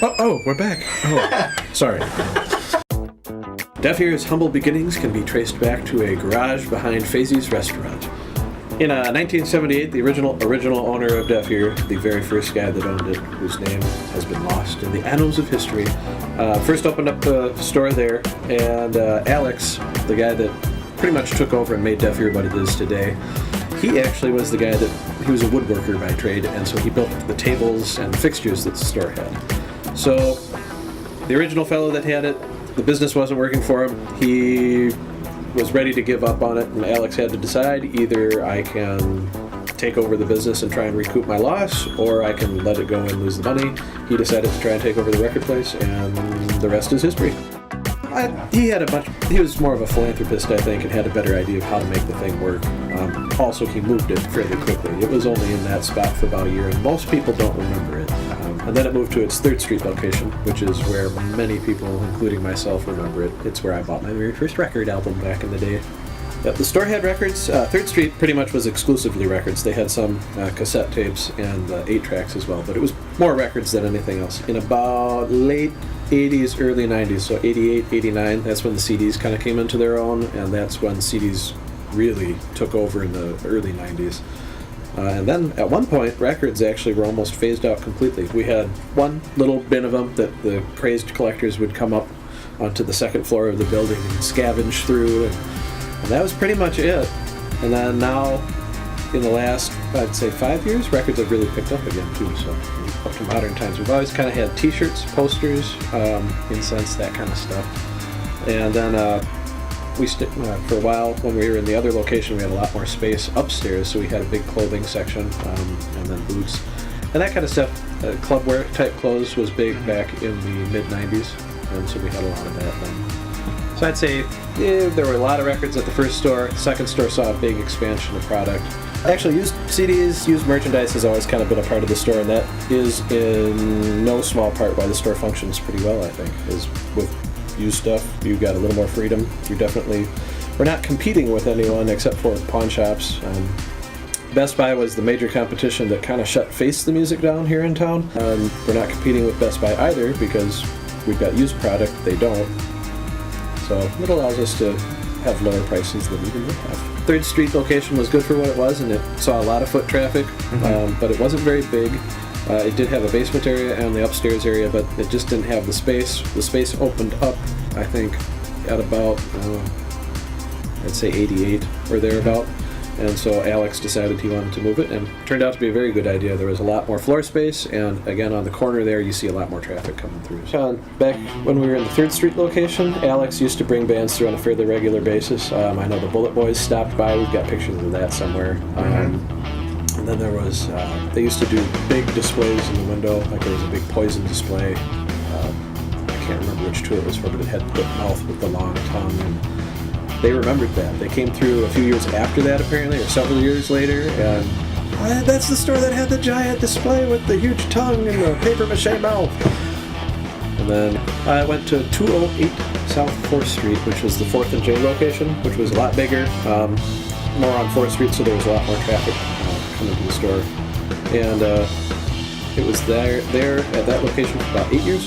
Oh, we're back. Oh, sorry. Deaf Ear's humble beginnings can be traced back to a garage behind Fazy's restaurant. In 1978, the original owner of Deaf Ear, the very first guy that owned it, whose name has been lost in the annals of history, first opened up the store there, and Alex, the guy that pretty much took over and made Deaf Ear what it is today, he actually was the guy he was a woodworker by trade, and so he built the tables and the fixtures that the store had. So the original fellow that had it, the business wasn't working for him. He was ready to give up on it, and Alex had to decide, either I can take over the business and try and recoup my loss, or I can let it go and lose the money. He decided to try and take over the record place, and the rest is history. He was more of a philanthropist, I think, and had a better idea of how to make the thing work. Also, he moved it fairly quickly. It was only in that spot for about a year, and most people don't remember it. And then it moved to its 3rd Street location, which is where many people, including myself, remember it. It's where I bought my very first record album back in the day. Yep, the store had records. 3rd Street pretty much was exclusively records. They had some cassette tapes and 8-tracks as well, but it was more records than anything else. In about late 80s, early 90s, so 88, 89, that's when the CDs kind of came into their own, and that's when CDs really took over in the early 90s. And then at one point, records actually were almost phased out completely. We had one little bin of them that the crazed collectors would come up onto the 2nd floor of the building and scavenge through, and that was pretty much it. And then now, in the last, I'd say 5 years, records have really picked up again too, so up to modern times. We've always kind of had t-shirts, posters, incense, that kind of stuff. And then for a while, when we were in the other location, we had a lot more space upstairs, so we had a big clothing section, and then boots and that kind of stuff. Clubwear type clothes was big back in the mid-90s, and so we had a lot of that then. So I'd say there were a lot of records at the first store. The second store saw a big expansion of product. Actually, used CDs, used merchandise has always kind of been a part of the store, and that is in no small part why the store functions pretty well, I think, is with used stuff. You got a little more freedom. We're not competing with anyone except for pawn shops. Best Buy was the major competition that kind of faced the music down here in town. We're not competing with Best Buy either because we've got used product, they don't. So it allows us to have lower prices than even we have. 3rd Street location was good for what it was, and it saw a lot of foot traffic, but it wasn't very big. It did have a basement area and the upstairs area, but it just didn't have the space. The space opened up, I think, at about, I'd say 88 or thereabout. And so Alex decided he wanted to move it, and it turned out to be a very good idea. There was a lot more floor space, and again, on the corner there, you see a lot more traffic coming through. Back when we were in the 3rd Street location, Alex used to bring bands through on a fairly regular basis. I know the Bullet Boys stopped by. We've got pictures of that somewhere. And then there was, they used to do big displays in the window, like there was a big Poison display. I can't remember which tour it was for, but it had the mouth with the long tongue, and they remembered that. They came through a few years after that, apparently, or several years later, and that's the store that had the giant display with the huge tongue and the paper mache mouth. And then I went to 208 South 4th Street, which was the 4th and J location, which was a lot bigger, more on 4th Street, so there was a lot more traffic coming to the store. And it was there at that location for about 8 years.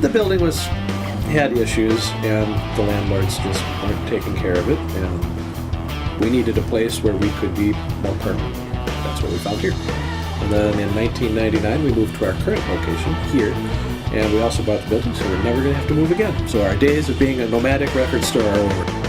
The building had issues, and the landlords just weren't taking care of it, and we needed a place where we could be more permanent. That's what we found here. And then in 1999, we moved to our current location here, and we also bought the building, so we're never going to have to move again. So our days of being a nomadic record store are over.